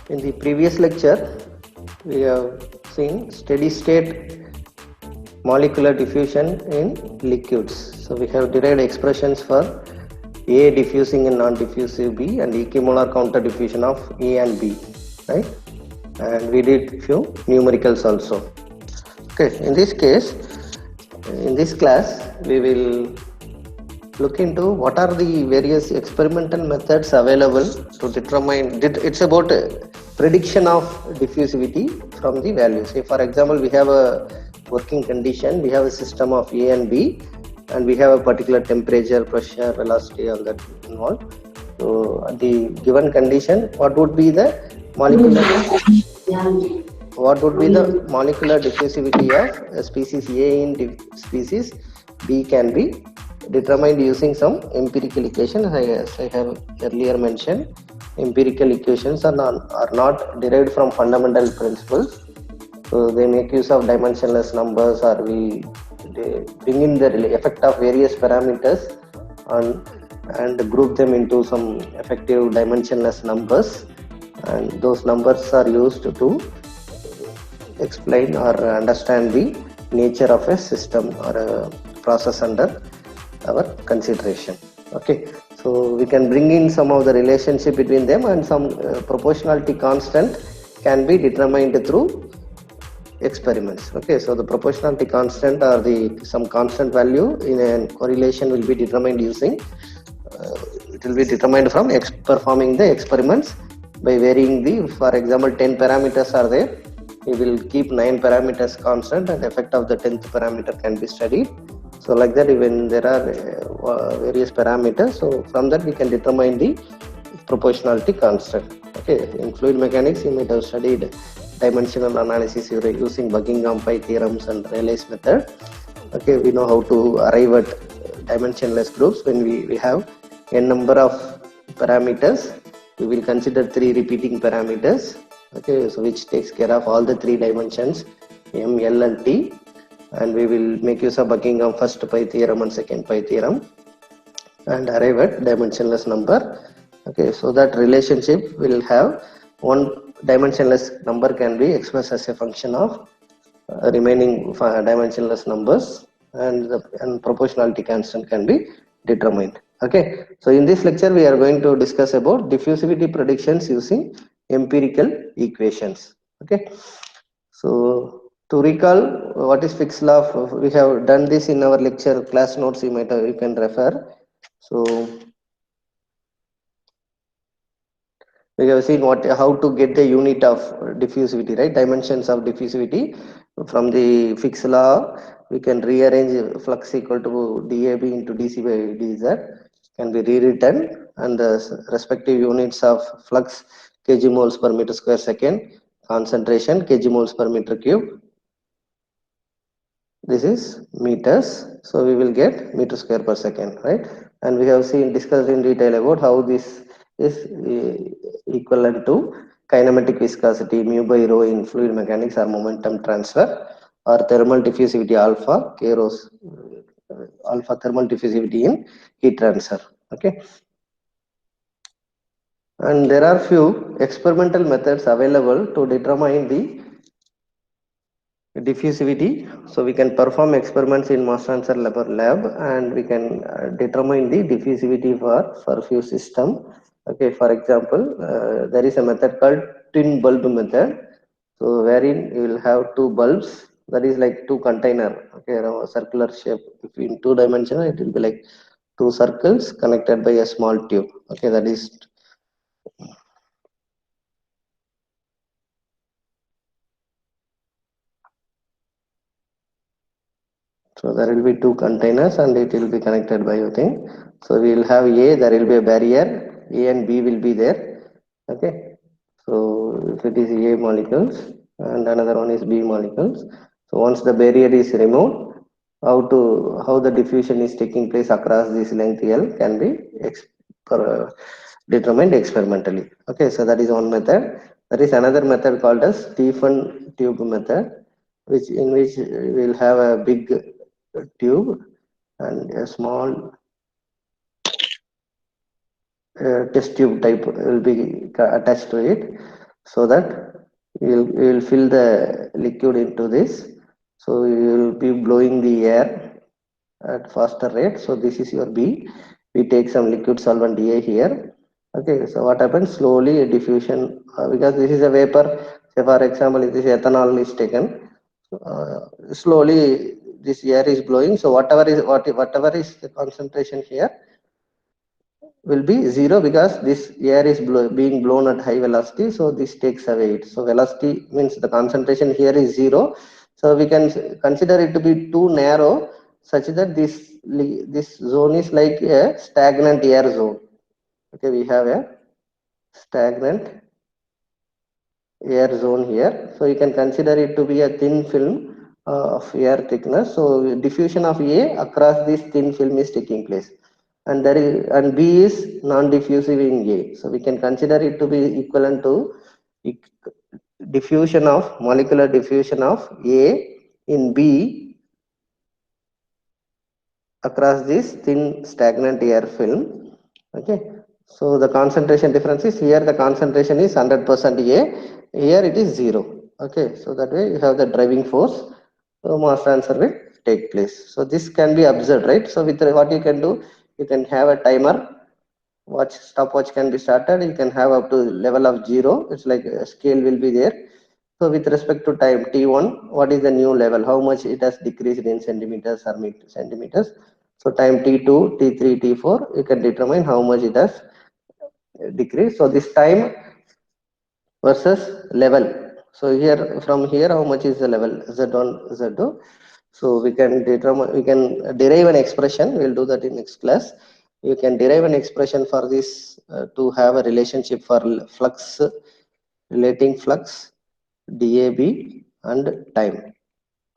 In the previous lecture, we have seen steady state molecular diffusion in liquids. So we have derived expressions for A diffusing and non-diffusive B and equimolar counter diffusion of A and B, right? And we did few numericals also. Okay, in this case, in this class, we will look into what are the various experimental methods available to determine. It's about prediction of diffusivity from the values. Say for example, we have a working condition, we have a system of A and B, and we have a particular temperature, pressure, velocity, all that involved. So the given condition, what would be the molecular diffusivity of a species A in species B can be determined using some empirical equations. As I have earlier mentioned, empirical equations are not derived from fundamental principles. So they make use of dimensionless numbers, or they bring in the effect of various parameters and group them into some effective dimensionless numbers, and those numbers are used to explain or understand the nature of a system or a process under our consideration. Okay, so we can bring in some of the relationship between them, and some proportionality constant can be determined through experiments. Okay, so the proportionality constant or some constant value in a correlation will be determined using it will be determined from performing the experiments by varying the, for example, 10 parameters are there, we will keep 9 parameters constant, and effect of the 10th parameter can be studied. So like that, even there are various parameters, so from that we can determine the proportionality constant. Okay, in fluid mechanics you might have studied dimensional analysis using Buckingham Pi theorems and Rayleigh's method. Okay, we know how to arrive at dimensionless groups. When we have n number of parameters, we will consider 3 repeating parameters. Okay, so which takes care of all the 3 dimensions M, L and T, and we will make use of Buckingham first pi theorem and second pi theorem and arrive at dimensionless number. Okay, so that relationship will have one dimensionless number can be expressed as a function of remaining dimensionless numbers, and proportionality constant can be determined. Okay, so in this lecture we are going to discuss about diffusivity predictions using empirical equations. Okay, so to recall what is Fick's law, we have done this in our lecture class notes, you can refer. So we have seen how to get the unit of diffusivity, right? Dimensions of diffusivity from the Fick's law. We can rearrange flux equal to dAB into dC by dZ can be rewritten, and the respective units of flux kgmoles per meter square second, concentration kgmoles per meter cube. This is meters, so we will get meter square per second, right? And we have discussed in detail about how this is equivalent to kinematic viscosity mu by rho in fluid mechanics, or momentum transfer, or thermal diffusivity alpha, k rhos alpha thermal diffusivity in heat transfer. Okay, and there are few experimental methods available to determine the diffusivity. So we can perform experiments in mass transfer lab, and we can determine the diffusivity for few system. Okay, for example, there is a method called twin bulb method, so wherein you will have two bulbs, that is like two container, okay, a circular shape. If in two dimensional, it will be like two circles connected by a small tube. Okay, that is, so there will be two containers and it will be connected by a thing. So we will have A, there will be a barrier, A and B will be there. Okay, so if it is A molecules and another one is B molecules, so once the barrier is removed, how the diffusion is taking place across this length L can be determined experimentally. Okay, so that is one method. There is another method called as Stephan tube method, which we will have a big tube and a small test tube type will be attached to it. so that you will fill the liquid into this. So you will be blowing the air at faster rate. So this is your B. We take some liquid solvent A here. Okay, so what happens? Slowly diffusion, because this is a vapor. Say for example, if this ethanol is taken, slowly this air is blowing. So whatever is the concentration here will be zero, because this air is being blown at high velocity, so this takes away it. So velocity means the concentration here is zero, so we can consider it to be too narrow, such that this zone is like a stagnant air zone. Okay, we have a stagnant air zone here, so you can consider it to be a thin film of air thickness. So diffusion of A across this thin film is taking place, and there is, and B is non-diffusive in A, so we can consider it to be equivalent to diffusion of molecular diffusion of A in B across this thin stagnant air film. Okay, so the concentration difference is here, the concentration is 100% A, here it is 0. Okay, so that way you have the driving force, so mass transfer will take place. So this can be observed, right? So with what you can do, you can have a timer watch, stopwatch can be started, you can have up to level of 0, it's like a scale will be there. So with respect to time t1, what is the new level, how much it has decreased in centimeters or centimeters. So time t2, t3, t4, you can determine how much it has decreased. So this time versus level, so here from here how much is the level z1 z2. So we can determine, we can derive an expression, we'll do that in next class. You can derive an expression for this to have a relationship for flux, relating flux, DAB and time.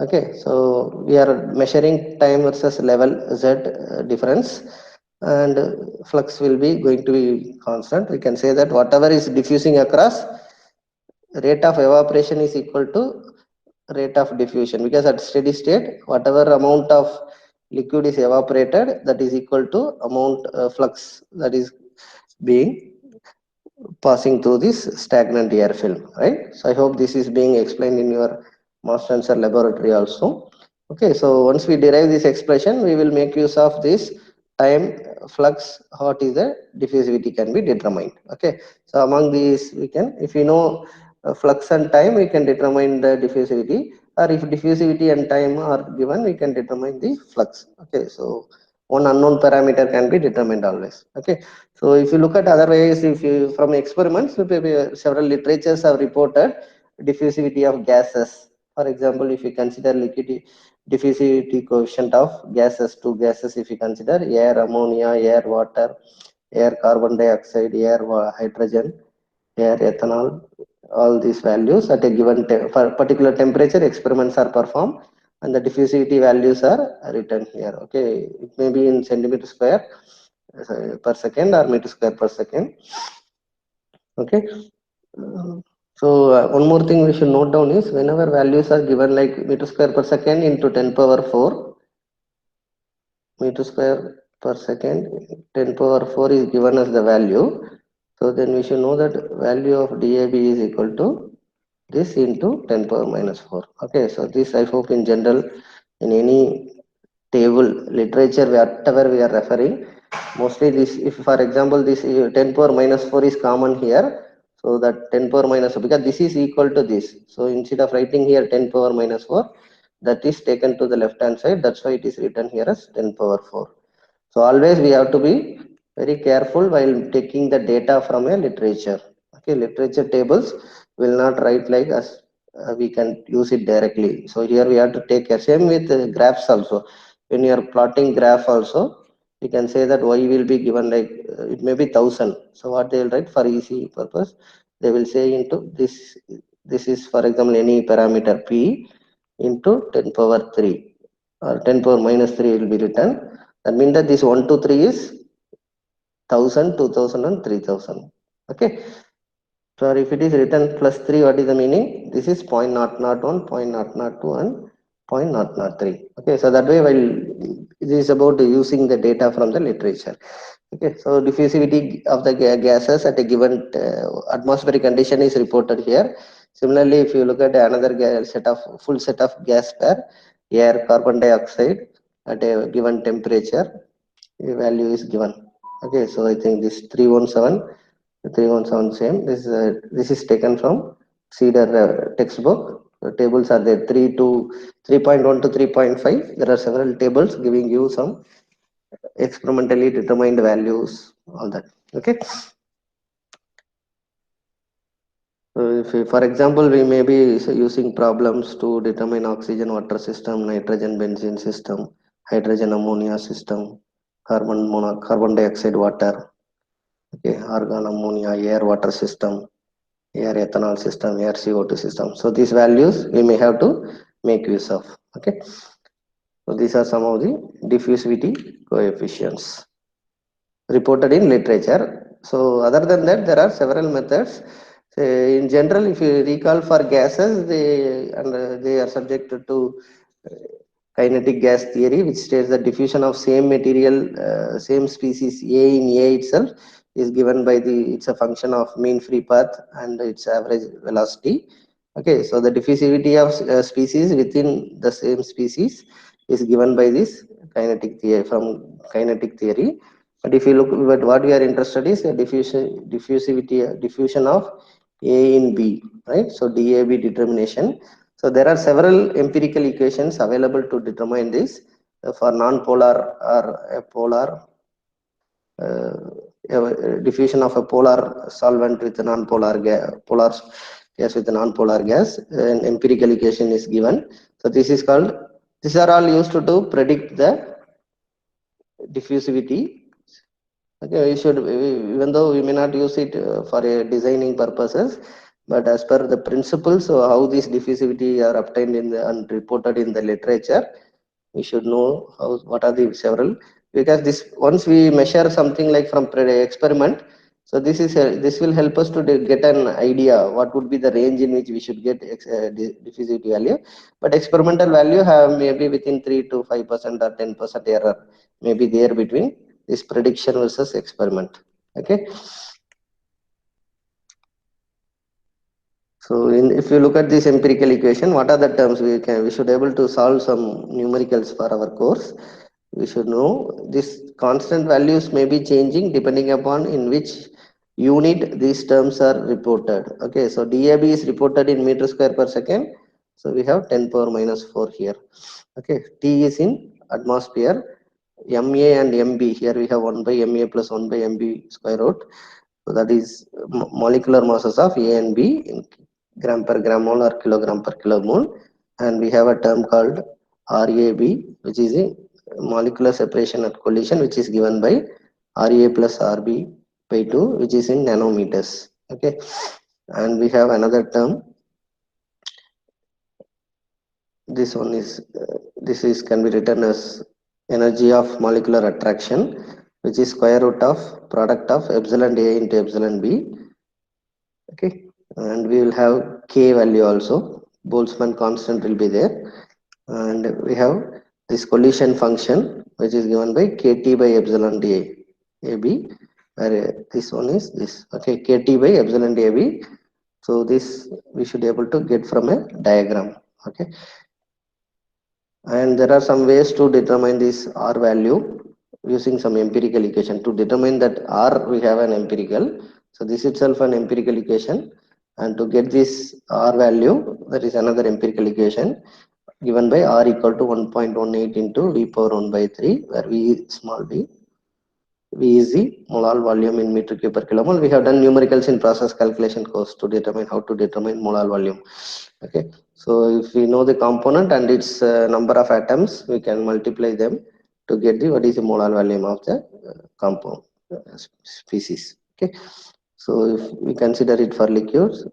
Okay, so we are measuring time versus level z difference, and flux will be going to be constant. We can say that whatever is diffusing across, rate of evaporation is equal to rate of diffusion, because at steady state whatever amount of liquid is evaporated, that is equal to amount flux that is being passing through this stagnant air film, right? So I hope this is being explained in your mass transfer laboratory also. Okay, so once we derive this expression, we will make use of this time, flux, what is the diffusivity can be determined. Okay, so among these we can, if you know flux and time, we can determine the diffusivity, or if diffusivity and time are given, we can determine the flux. Okay, so one unknown parameter can be determined always. Okay, so if you look at other ways, if you from experiments, several literatures have reported diffusivity of gases. For example, if you consider liquid diffusivity coefficient of gases, two gases, if you consider air ammonia, air water, air carbon dioxide, air hydrogen, air ethanol, all these values at a given for particular temperature, experiments are performed, and the diffusivity values are written here. Okay, it may be in centimeter square per second or meter square per second. Okay, so one more thing we should note down is, whenever values are given like meter square per second into 10 power 4, meter square per second 10 power 4 is given as the value, so then we should know that value of DAB is equal to this into 10 power minus 4. Okay, so this I hope in general, in any table literature whatever we are referring, mostly this, if for example this 10 power minus 4 is common here, so that 10 power minus 4, because this is equal to this, so instead of writing here 10 power minus 4, that is taken to the left hand side, that's why it is written here as 10 power 4. So always we have to be very careful while taking the data from a literature. Okay, literature tables will not write like us, we can use it directly. So here we have to take care. Same with graphs also. When you are plotting graph also, you can say that y will be given like it may be 1000. So what they will write for easy purpose, they will say into this. This is for example any parameter p into 10 power 3 or 10 power minus 3 will be written. That means that this 1 to 3 is 1000, 2000 and 3000. Okay, so if it is written plus 3, what is the meaning? This is 0.001, 0.002 and 0.003. Okay, so that way, while it is about using the data from the literature. Okay, so diffusivity of the gases at a given atmospheric condition is reported here. Similarly, if you look at another full set of gas pair, air, carbon dioxide at a given temperature, the value is given. Okay, so I think this 317 same. This is taken from Cedar textbook. The tables are there, 3.1 to 3.5. There are several tables giving you some experimentally determined values, all that. Okay, so if for example we may be using problems to determine oxygen water system, nitrogen benzene system, hydrogen ammonia system, carbon dioxide water, okay, argon ammonia, air water system, air ethanol system, air CO2 system. So these values we may have to make use of. Okay, so these are some of the diffusivity coefficients reported in literature. So other than that, there are several methods. In general, if you recall, for gases, they are subjected to kinetic gas theory, which states that diffusion of same material, same species A in A itself is given by it's a function of mean free path and its average velocity. Okay, so the diffusivity of species within the same species is given by this kinetic theory, from kinetic theory. But if you look at what we are interested is the diffusion of A in B, right? So DAB determination. So there are several empirical equations available to determine this for non-polar or a polar diffusion of a polar solvent with a non-polar polar gas with a non-polar gas. An empirical equation is given. So this is called. These are all used to predict the diffusivity. Okay, we should, even though we may not use it for designing purposes, but as per the principles of how these diffusivity are obtained and reported in the literature, we should know what are the several, because this once we measure something like from experiment, so this will help us to get an idea what would be the range in which we should get diffusivity value. But experimental value have maybe within 3 to 5% or 10% error, maybe there between this prediction versus experiment. Okay, so if you look at this empirical equation, what are the terms we should able to solve some numericals for our course. We should know this constant values may be changing depending upon in which unit these terms are reported. Okay, so DAB is reported in meter square per second, so we have 10 power minus 4 here. Okay, T is in atmosphere, MA and MB, here we have 1 by MA plus 1 by MB square root. So that is molecular masses of A and B in gram per gram mole or kilogram per kilomole. And we have a term called RAB, which is a molecular separation at collision, which is given by RA plus RB by 2, which is in nanometers. Okay, and we have another term. This one is can be written as energy of molecular attraction, which is square root of product of epsilon A into epsilon B. Okay, and we will have K value also. Boltzmann constant will be there, and we have this collision function, which is given by KT by epsilon dA AB, where this one is this. Okay, KT by epsilon dAB. So this we should be able to get from a diagram. Okay, and there are some ways to determine this R value using some empirical equation. To determine that R, we have an empirical. So this itself an empirical equation, and to get this R value, that is another empirical equation given by R equal to 1.18 into V power 1 by 3, where V small v, V is the molal volume in meter cube per kilomole. We have done numericals in process calculation course to determine how to determine molal volume. Okay, so if we know the component and its number of atoms, we can multiply them to get what is the molal volume of the compound species. Okay, so if we consider it for liquids,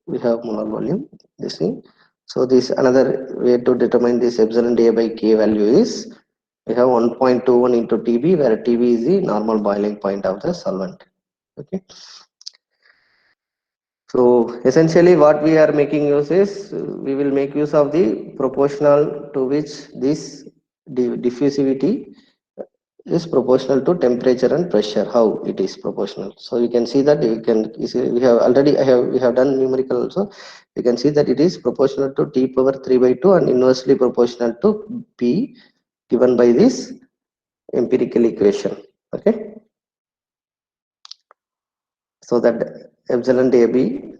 we have molal volume, this thing. So this another way to determine this epsilon dA by K value is we have 1.21 into TB, where TB is the normal boiling point of the solvent. Okay, So essentially what we are making use is we will make use of the proportional to which this diffusivity is proportional to temperature and pressure, how it is proportional. So you can see that you see, we have already we have done numerical also. You can see that it is proportional to T power 3 by 2 and inversely proportional to P given by this empirical equation. Okay, so that epsilon AB,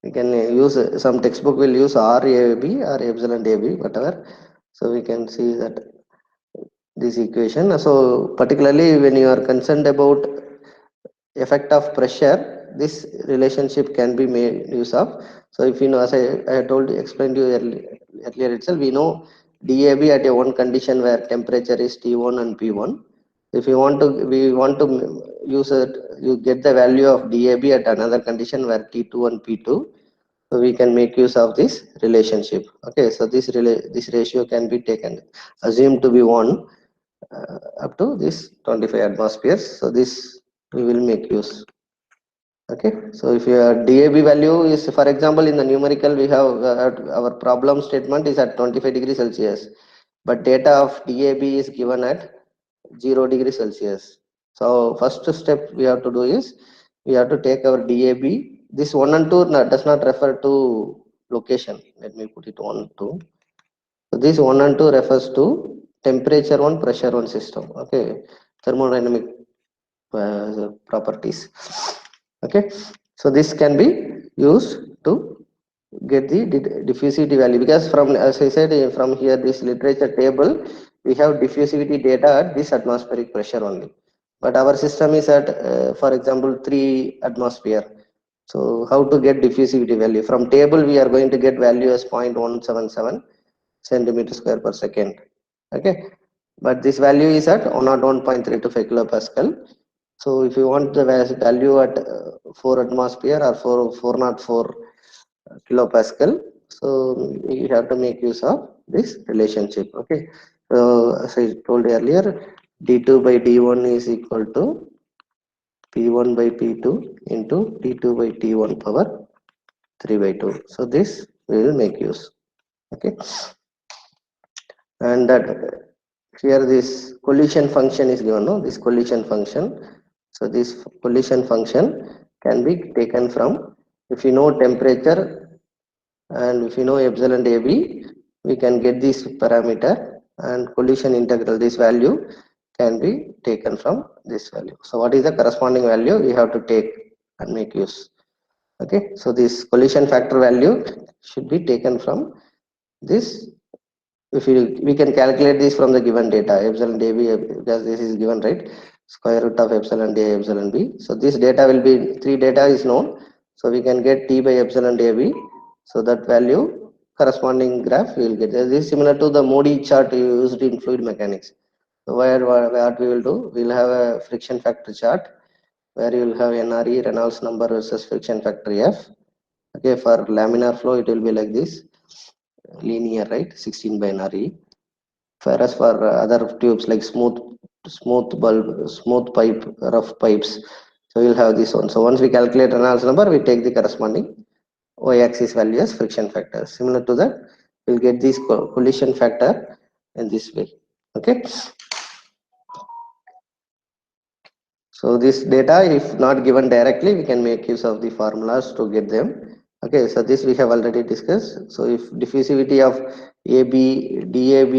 we can use some textbook will use RAB or epsilon AB, whatever. So we can see that this equation. So particularly when you are concerned about effect of pressure, this relationship can be made use of. So if you know, as I told explained you earlier itself, we know DAB at a one condition where temperature is T1 and P1. If you want to, we want to use it, you get the value of DAB at another condition where T2 and P2. So we can make use of this relationship. Okay, so this ratio can be taken, assumed to be 1 up to this 25 atmospheres. So this we will make use. Okay, so if your DAB value is, for example, in the numerical we have our problem statement is at 25 degrees Celsius, but data of DAB is given at 0 degrees Celsius. So first step we have to do is we have to take our DAB. This 1 and 2 does not refer to location. Let me put it 1 and 2. So this 1 and 2 refers to temperature one, pressure one system. Okay, thermodynamic properties. Okay, so this can be used to get the diffusivity value, because from, as I said, from here this literature table we have diffusivity data at this atmospheric pressure only, but our system is at for example 3 atmosphere. So how to get diffusivity value? From table we are going to get value as 0.177 centimeter square per second. Okay, but this value is at 101.325 kilopascal. So if you want the value at 4 atmosphere or 404 kilopascal, so you have to make use of this relationship. Okay, so as I told earlier, d2 by d1 is equal to p1 by p2 into t2 by t1 power 3 by 2. So this we will make use. Okay, and that here this collision function is given, no, this collision function. So this collision function can be taken from, if you know temperature and if you know epsilon AB, we can get this parameter, and collision integral, this value can be taken from this value. So what is the corresponding value we have to take and make use? Okay, so this collision factor value should be taken from this. If we can calculate this from the given data epsilon dB, because this is given, right, square root of epsilon d epsilon b. So this data will be, 3 data is known, so we can get t by epsilon dB. So that value corresponding graph we will get. This is similar to the Modi chart used in fluid mechanics. So what we will do, we will have a friction factor chart where you will have NRE, Reynolds number versus friction factor F. Okay, for laminar flow it will be like this, linear, right, 16 by NRE. Whereas for other tubes like smooth bulb, smooth pipe, rough pipes, so we'll have this one. So once we calculate Reynolds number, we take the corresponding y-axis value as friction factor. Similar to that, we'll get this collision factor in this way. Okay, so this data, if not given directly, we can make use of the formulas to get them. Okay, so this we have already discussed. So if diffusivity of AB, DAB,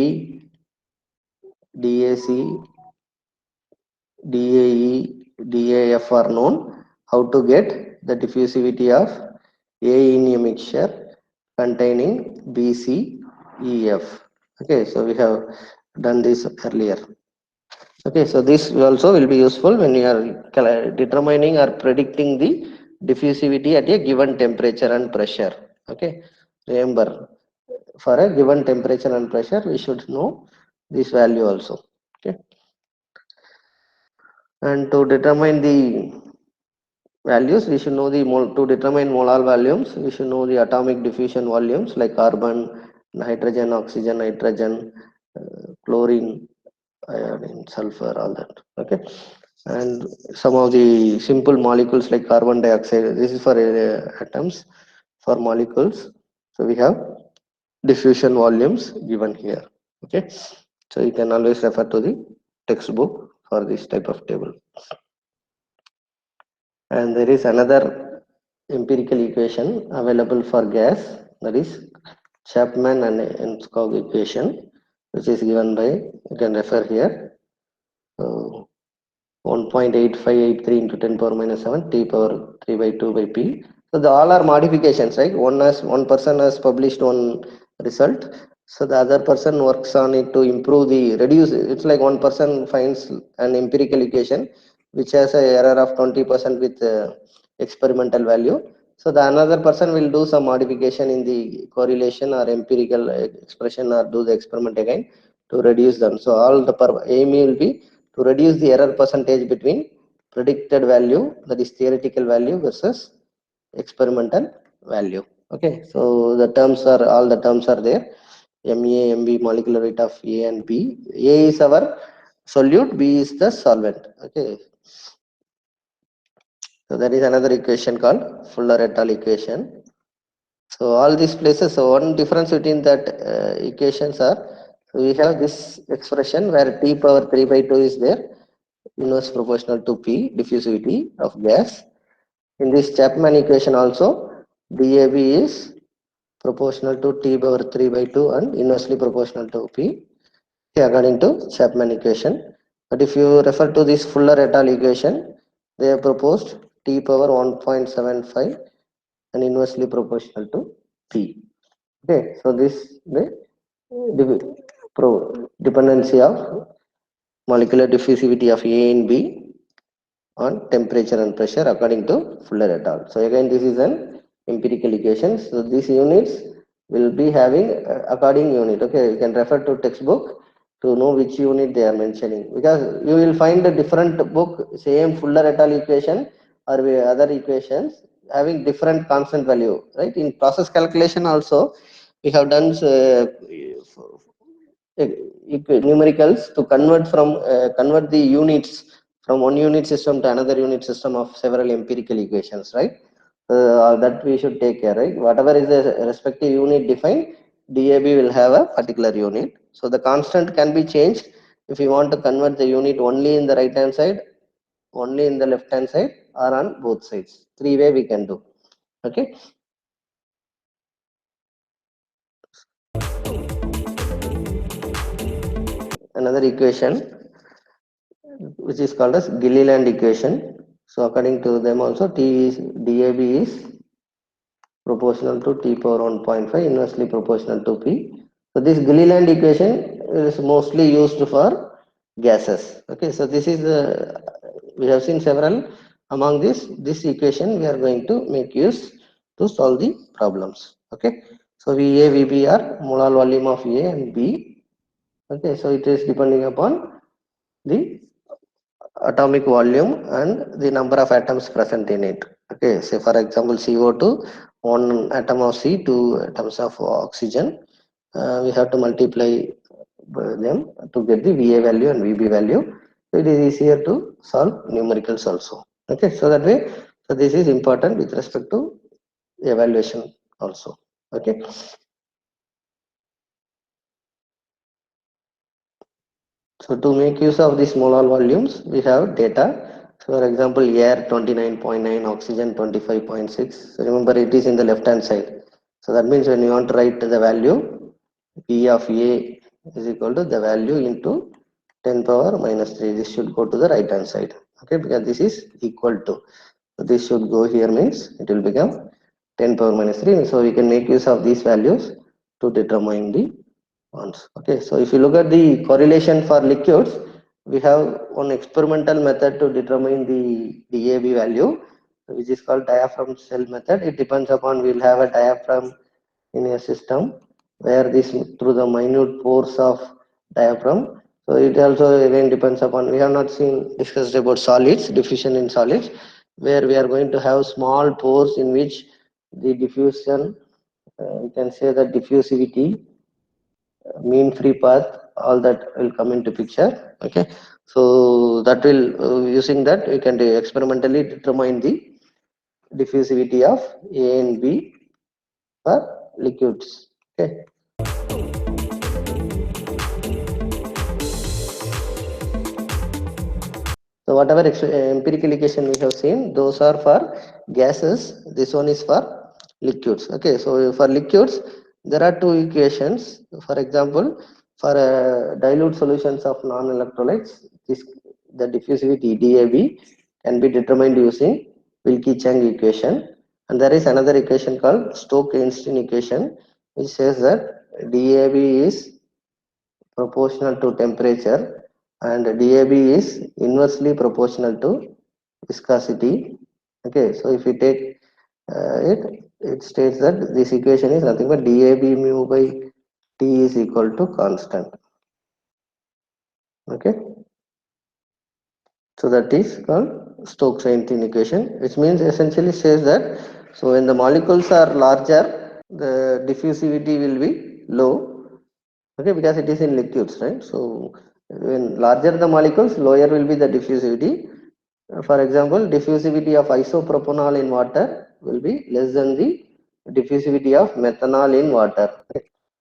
DAC, DAE, DAF are known, how to get the diffusivity of A in a mixture containing BCEF. Okay, so we have done this earlier. Okay, so this also will be useful when you are determining or predicting the diffusivity at a given temperature and pressure. Okay, remember, for a given temperature and pressure we should know this value also. Okay, and to determine the values, we should know the to determine molar volumes, we should know the atomic diffusion volumes like carbon, nitrogen, oxygen, nitrogen, chlorine, iodine, sulfur, all that. Okay, and some of the simple molecules like carbon dioxide. This is for atoms. For molecules, so we have diffusion volumes given here. Okay, so you can always refer to the textbook for this type of table. And there is another empirical equation available for gas, that is Chapman and Enskog equation, which is given by, you can refer here. So 1.8583 into 10 power minus 7 t power 3 by 2 by p. So the all are modifications, right? One person has published one result, so the other person works on it to improve the reduce. It's like one person finds an empirical equation which has a error of 20% with experimental value. So the another person will do some modification in the correlation or empirical expression or do the experiment again to reduce them. So all the aim will be to reduce the error percentage between predicted value, that is theoretical value, versus experimental value. Okay, so the terms are, all the terms are there. MA, MB, molecular weight of A and B. A is our solute, B is the solvent. Okay, so that is another equation called Fuller et al. Equation. So all these places, so one difference between that equations are, we have this expression where t power 3 by 2 is there, inverse proportional to P, diffusivity of gas. In this Chapman equation also, DAB is proportional to T power 3 by 2 and inversely proportional to P, according to Chapman equation. But if you refer to this Fuller et al. Equation, they have proposed T power 1.75 and inversely proportional to P. Okay, so this the dependency of molecular diffusivity of A and B on temperature and pressure according to Fuller et al. So again, this is an empirical equation. So these units will be having according unit. Okay, you can refer to textbook to know which unit they are mentioning, because you will find a different book, same Fuller et al. Equation or other equations having different constant value, right? In process calculation also, we have done numericals to convert the units from one unit system to another unit system of several empirical equations, right? That we should take care, right? Whatever is the respective unit defined, DAB will have a particular unit. So the constant can be changed if you want to convert the unit only in the right hand side, only in the left hand side, or on both sides. Three way we can do. Okay. Another equation which is called as Gilliland equation. So according to them also, DAB is proportional to T power 1.5, inversely proportional to P. So this Gilliland equation is mostly used for gases. Okay, so this is we have seen several. Among this equation we are going to make use to solve the problems. Okay, so VA, VB are molar volume of A and B. Okay, so it is depending upon the atomic volume and the number of atoms present in it. Okay, say for example CO2, one atom of C, two atoms of oxygen. We have to multiply them to get the VA value and VB value. So it is easier to solve numericals also. Okay, so that way, so this is important with respect to evaluation also. Okay. So to make use of these molar volumes, we have data. So for example, air 29.9, oxygen 25.6. So remember, it is in the left hand side. So that means when you want to write the value, P of A is equal to the value into 10 power minus 3. This should go to the right hand side. Okay, because this is equal to. So this should go here, means it will become 10 power minus 3. So we can make use of these values to determine the bonds. Okay, so if you look at the correlation for liquids, we have one experimental method to determine the DAB value, which is called diaphragm cell method. It depends upon, we'll have a diaphragm in a system where this through the minute pores of diaphragm. So it also again depends upon, we have not seen discussed about solids, diffusion in solids, where we are going to have small pores in which the diffusion, we can say that diffusivity, mean free path, all that will come into picture. Okay, So that will using that we can experimentally determine the diffusivity of A and B for liquids. Okay. So whatever empirical equation we have seen, those are for gases. This one is for liquids. Okay. So for liquids, there are two equations. For example, for dilute solutions of non-electrolytes, this the diffusivity DAB can be determined using Wilkie-Chang equation. And there is another equation called Stokes-Einstein equation, which says that DAB is proportional to temperature and DAB is inversely proportional to viscosity. Okay, so if we take it states that this equation is nothing but DAB mu by T is equal to constant. Okay, so that is called Stokes-Einstein equation, which means essentially says that so when the molecules are larger, the diffusivity will be low. Okay, because it is in liquids, right? So when larger the molecules, lower will be the diffusivity. For example, diffusivity of isopropanol in water will be less than the diffusivity of methanol in water.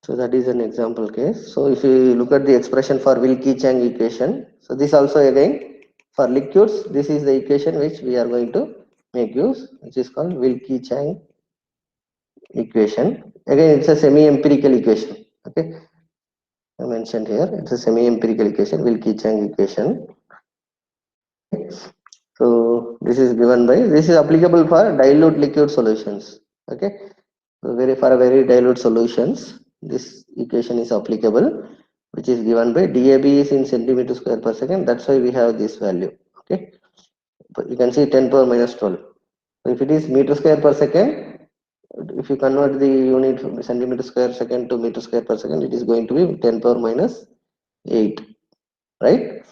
So that is an example case. So if you look at the expression for Wilkie-Chang equation, so this also again for liquids, this is the equation which we are going to make use, which is called Wilkie-Chang equation. Again, it's a semi-empirical equation. Okay, I mentioned here, it's a semi-empirical equation, Wilkie-Chang equation. So this is given by, this is applicable for dilute liquid solutions. Okay, so for very dilute solutions, this equation is applicable, which is given by DAB is in centimeter square per second. That's why we have this value. Okay, but you can see 10 power minus 12. So if it is meter square per second, if you convert the unit from centimeter square second to meter square per second, it is going to be 10 power minus 8, right?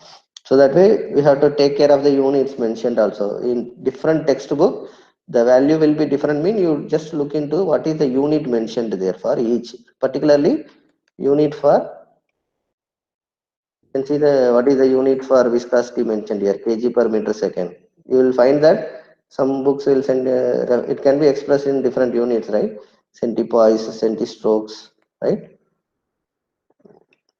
So that way we have to take care of the units mentioned also. In different textbook, the value will be different, mean you just look into what is the unit mentioned there for each, particularly unit for, you can see the what is the unit for viscosity mentioned here, kg per meter second. You will find that some books will send, it can be expressed in different units, right? Centipoise, centistrokes, right?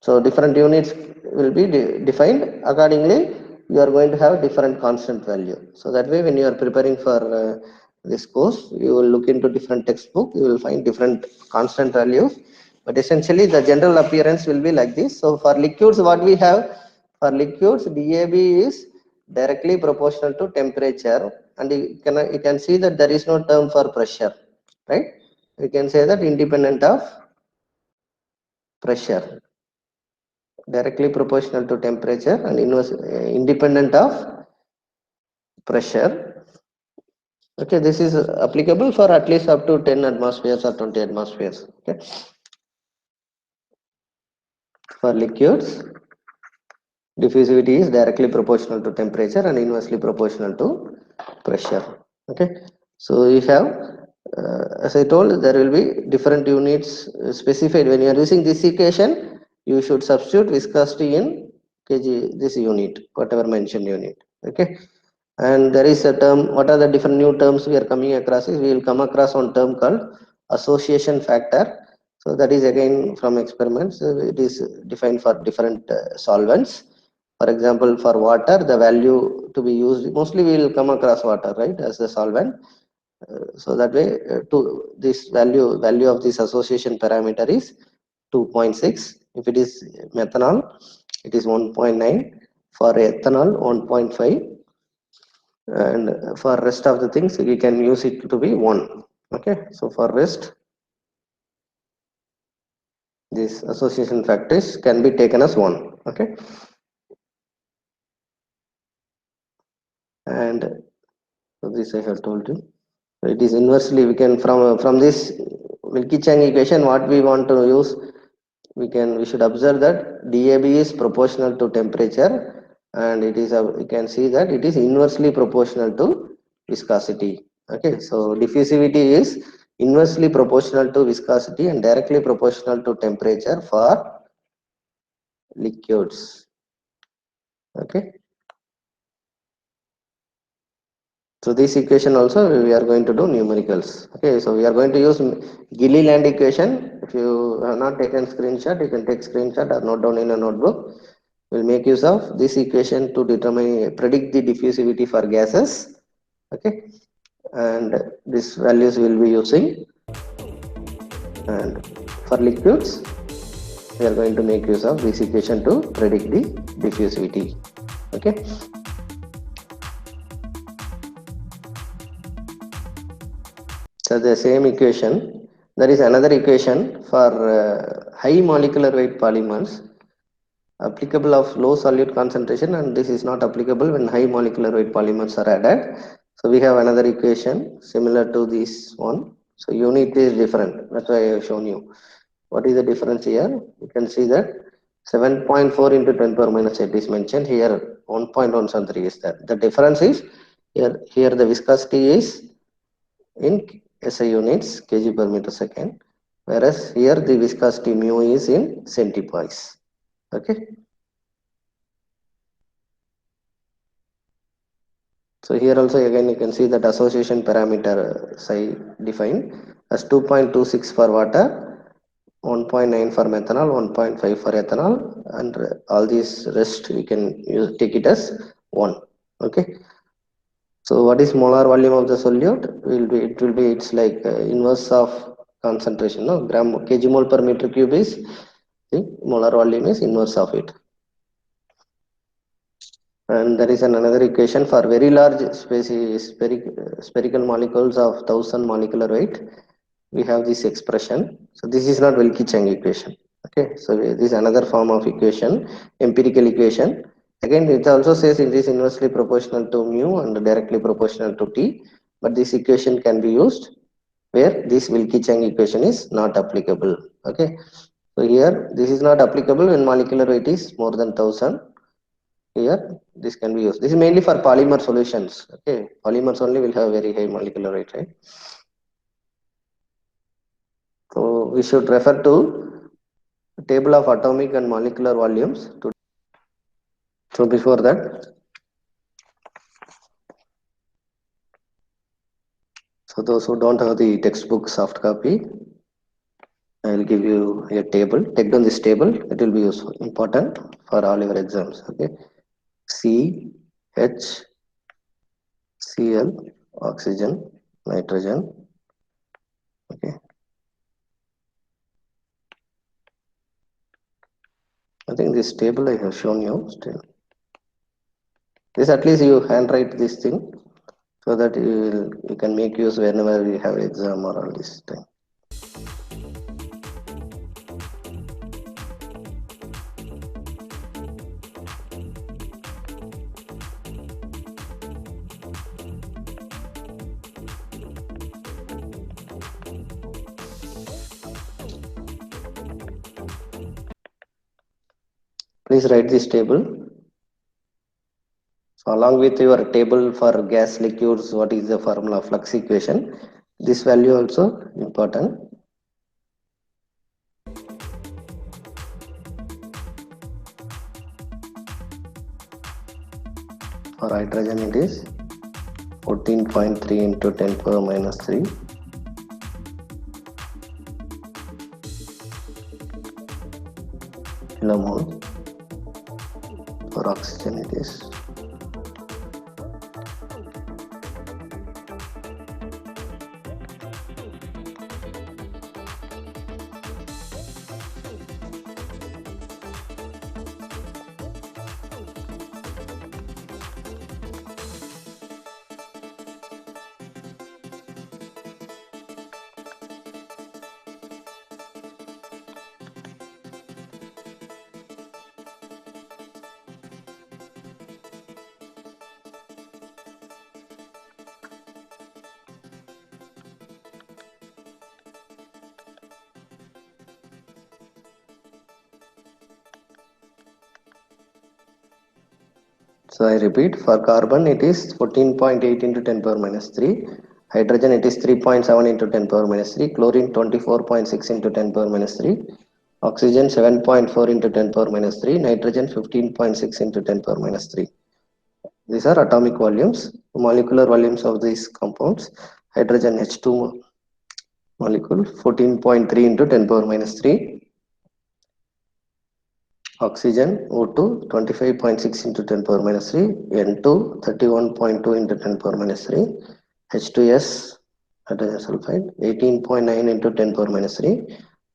So different units will be defined accordingly. You are going to have different constant value. So that way, when you are preparing for this course, you will look into different textbook. You will find different constant values. But essentially, the general appearance will be like this. So for liquids, what we have for liquids, DAB is directly proportional to temperature, and you can see that there is no term for pressure, right? We can say that independent of pressure, directly proportional to temperature and independent of pressure. Okay, this is applicable for at least up to 10 atmospheres or 20 atmospheres. Okay, for liquids, diffusivity is directly proportional to temperature and inversely proportional to pressure. Okay, so you have as I told, there will be different units specified. When you are using this equation, you should substitute viscosity in kg, this unit, whatever mentioned unit. Okay, and there is a term, what are the different new terms we are coming across is, we will come across one term called association factor. So that is again from experiments. It is defined for different solvents. For example, for water, the value to be used, mostly we will come across water, right, as the solvent. So that way, to this value of this association parameter is 2.6. If it is methanol, it is 1.9. For ethanol, 1.5. And for rest of the things, we can use it to be 1. Okay, so for rest, this association factors can be taken as 1. Okay, and so this I have told you. It is inversely, we can from this Wilkie-Chang equation, what we want to use, we should observe that DAB is proportional to temperature, and it is we can see that it is inversely proportional to viscosity. Okay, so diffusivity is inversely proportional to viscosity and directly proportional to temperature for liquids. Okay. So this equation also we are going to do numericals. Okay, so we are going to use Gilliland equation. If you have not taken screenshot, you can take screenshot or note down in a notebook. We'll make use of this equation to determine predict the diffusivity for gases. Okay, and these values we will be using. And for liquids, we are going to make use of this equation to predict the diffusivity. Okay. So the same equation, there is another equation for high molecular weight polymers applicable of low solute concentration, and this is not applicable when high molecular weight polymers are added. So we have another equation similar to this one. So unit is different. That's why I have shown you. What is the difference here? You can see that 7.4 into 10 power minus 8 is mentioned here. 1.173 is there. The difference is here the viscosity is in SI units, kg per meter second, whereas here the viscosity mu is in centipoise. Okay. So here also again you can see that association parameter psi defined as 2.26 for water, 1.9 for methanol, 1.5 for ethanol, and all these rest we can take it as 1. Okay. So what is molar volume of the solute? It's like inverse of concentration. No, gram kg mole per meter cube is the molar volume is inverse of it. And there is another equation for very large spherical molecules of 1000 molecular weight. We have this expression. So this is not Wilke-Chang equation. Okay, so this is another form of equation, empirical equation. Again, it also says it is inversely proportional to mu and directly proportional to T. But this equation can be used where this Wilke-Chang equation is not applicable. Okay, so here this is not applicable when molecular weight is more than 1000. Here this can be used. This is mainly for polymer solutions. Okay, polymers only will have very high molecular weight, right? So we should refer to table of atomic and molecular volumes. So before that, so those who don't have the textbook soft copy, I will give you a table. Take down this table. It will be useful, important for all your exams. Okay, C, H, Cl, oxygen, nitrogen. Okay, I think this table I have shown you still. This at least you handwrite this thing so that you can make use whenever you have exam or all this time. Please write this table. So along with your table for gas liquids, what is the formula flux equation? This value also important. For hydrogen it is 14.3 into 10 power minus 3. Kilomole. For oxygen it is So I repeat, for carbon it is 14.8 into 10 power minus 3. Hydrogen it is 3.7 into 10 power minus 3. Chlorine 24.6 into 10 power minus 3. Oxygen 7.4 into 10 power minus 3, nitrogen 15.6 into 10 power minus 3. These are atomic volumes, molecular volumes of these compounds. Hydrogen H2 molecule 14.3 into 10 power minus 3. Oxygen O2 25.6 into 10 power minus 3, N2 31.2 into 10 power minus 3, H2S hydrogen sulfide 18.9 into 10 power minus 3,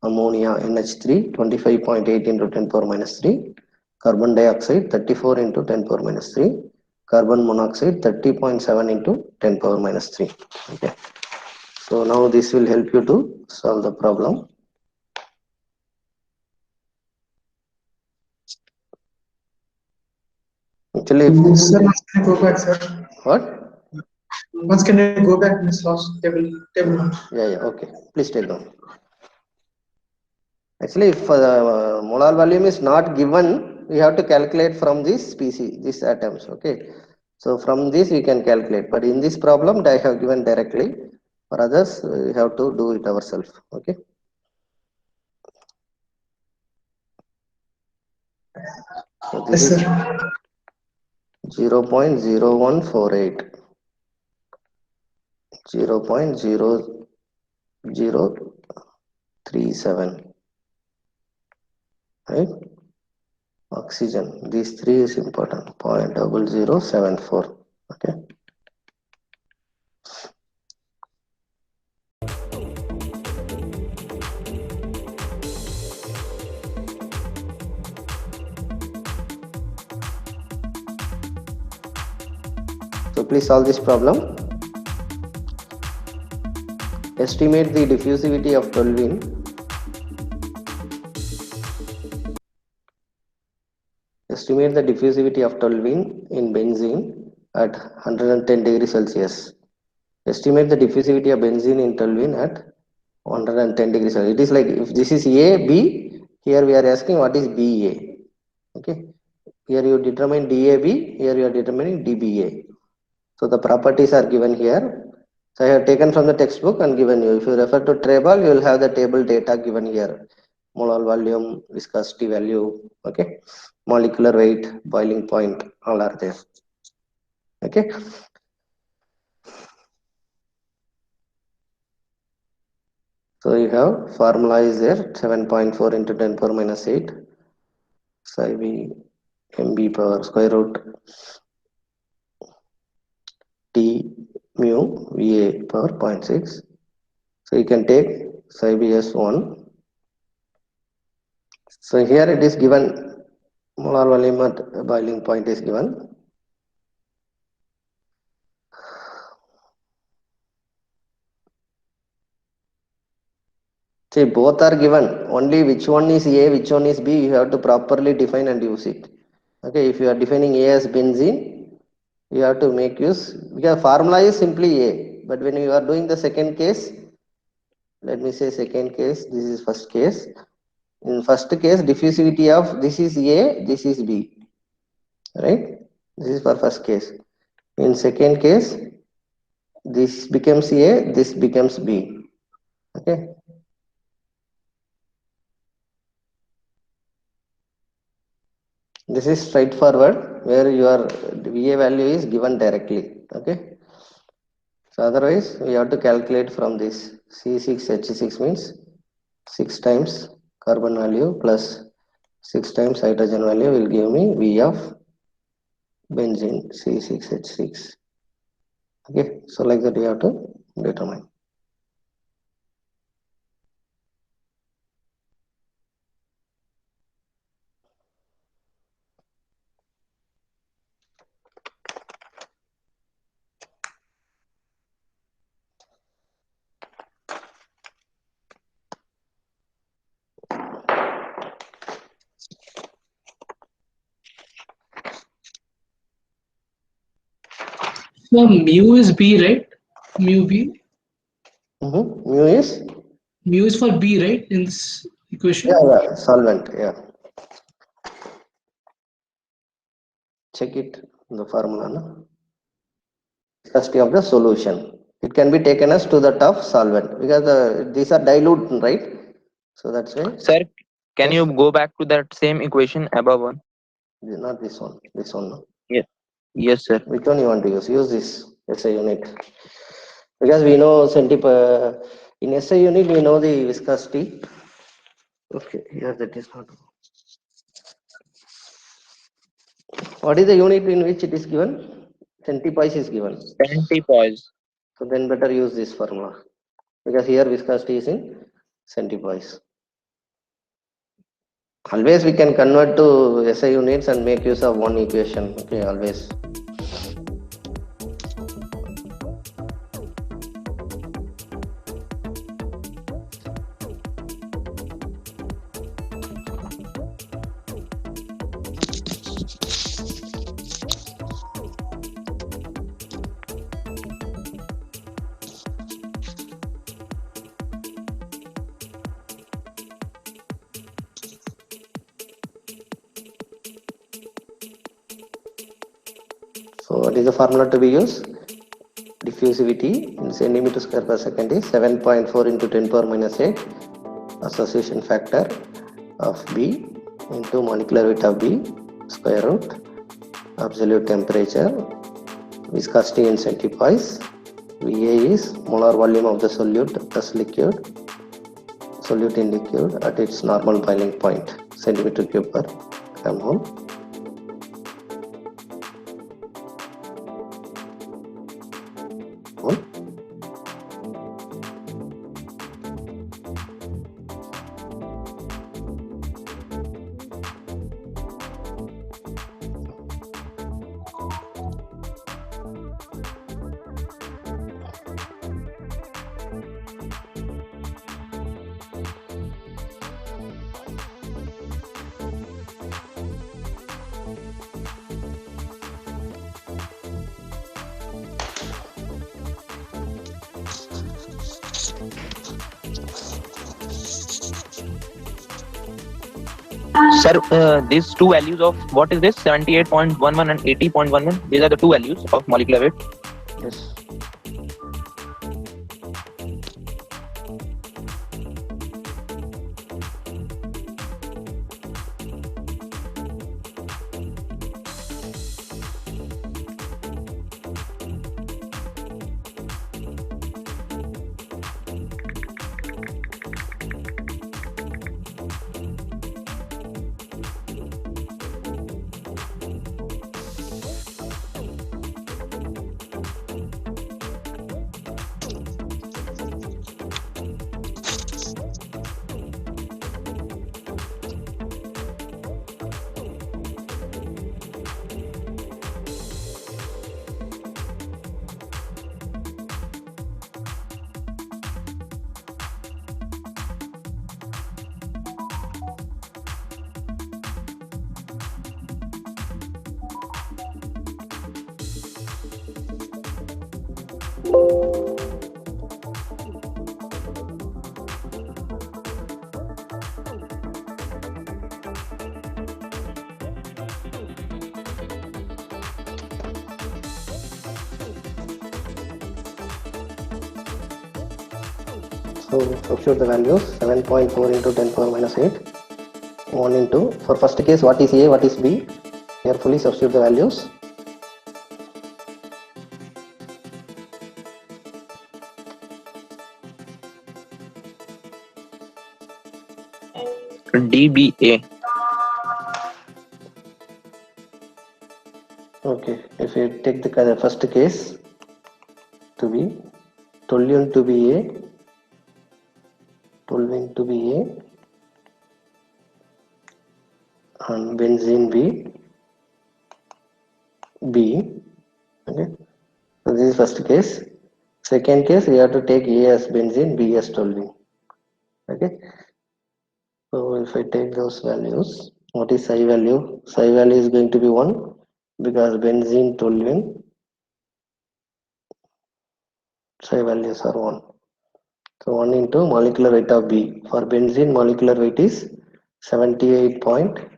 ammonia NH3 25.8 into 10 power minus 3, carbon dioxide 34 into 10 power minus 3, carbon monoxide 30.7 into 10 power minus 3. Okay. So now this will help you to solve the problem. Actually, Sir, once can I go back, sir? what? Once can I go back in this last table one? Yeah, okay. Please take down. Actually, if molar volume is not given, we have to calculate from this species, these atoms. Okay. So from this we can calculate, but in this problem I have given directly. For others, we have to do it ourselves. Okay. So this Yes, is sir. 0.0148, 0.0037, right? Oxygen, these three is important, 0.0074. Okay. So please solve this problem. Estimate the diffusivity of toluene. Estimate the diffusivity of toluene in benzene at 110 degrees Celsius. Estimate the diffusivity of benzene in toluene at 110 degrees Celsius. It is like if this is A, B, here we are asking what is BA. Okay. Here you determine DAB, here you are determining DBA. So the properties are given here. So I have taken from the textbook and given you. If you refer to table, you will have the table data given here. Molar volume, viscosity value, okay, molecular weight, boiling point, all are there. Okay. So you have formula is there, 7.4 into 10 power minus 8, psi v mb power square root t mu va power 0.6. So you can take psi b as 1. So here it is given, molar volume at boiling point is given. See, both are given. Only which one is A, which one is B, you have to properly define and use it. Okay, if you are defining A as benzene, you have to make use, because formula is simply A. But when you are doing the second case, let me say second case, this is first case. In first case, diffusivity of this is A, this is B. Right? This is for first case. In second case, this becomes A, this becomes B. Okay. This is straightforward where your VA value is given directly. Okay. So otherwise we have to calculate from this. C6H6 means 6 times carbon value plus 6 times hydrogen value will give me V of benzene C6H6. Okay. So like that you have to determine. So mu is B, right? Mu B. Mu is, Mu is for B, right? In this equation. yeah, solvent. Yeah. Check it, the formula. No? Viscosity of the solution. It can be taken as to that of solvent because these are dilute, right? So that's why. Sir, Can Yes. you go back to that same equation above one? Not this one. This one. No. Yes. Yes, sir. Which one you want to use? Use this SI unit. Because we know in SI unit we know the viscosity. Okay, here that is not. What is the unit in which it is given? Centipoise is given. Centipoise. So then better use this formula because here viscosity is in centipoise. Always we can convert to SI units and make use of one equation. Okay, always. So what is the formula to be used? Diffusivity in centimeter square per second is 7.4 into 10 power minus 8 association factor of B into molecular weight of B square root absolute temperature viscosity in centipoise. VA is molar volume of the solute plus liquid solute in liquid at its normal boiling point centimeter cube per gram mole. Sir, these two values of what is this 78.11 and 80.11, these are the two values of molecular weight. Yes. So substitute the values 7.4 into 10 power minus 8 1 into for first case what is A, what is B, carefully substitute the values. dBA. Okay, if you take the first case to be toluene to be A, toluene to be A and benzene B. Okay, so this is first case. Second case we have to take A as benzene, B as toluene. Okay, so if I take those values, what is psi value? Psi value is going to be 1 because benzene, toluene, psi values are 1. So 1 into molecular weight of B. For benzene, molecular weight is 78.11.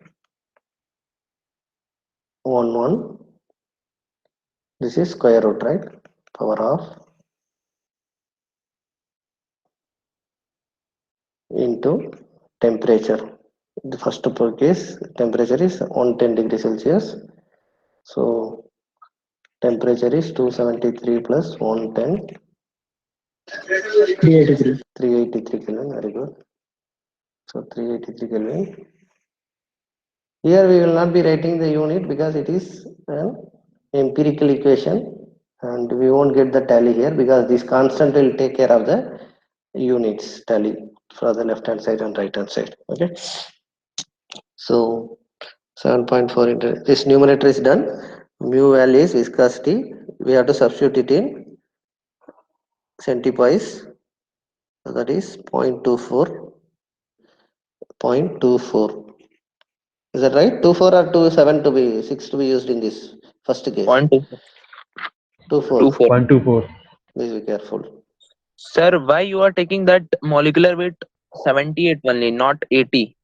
This is square root, right? Power of into temperature. The first case temperature is 110 degrees Celsius. So temperature is 273 plus 110, 383. 383 Kelvin. Very good. So 383 Kelvin. Here we will not be writing the unit because it is an empirical equation and we won't get the tally here because this constant will take care of the units tally for the left hand side and right hand side. Okay. So 7.4 into this numerator is done. Mu value is viscosity. We have to substitute it in centipoise. So that is 0.24. 0.24. Is that right? 24 or 27 to be 6 to be used in this first case. 0.24. 24. 124. Please be careful. Sir, why you are taking that molecular weight 78 only, not 80?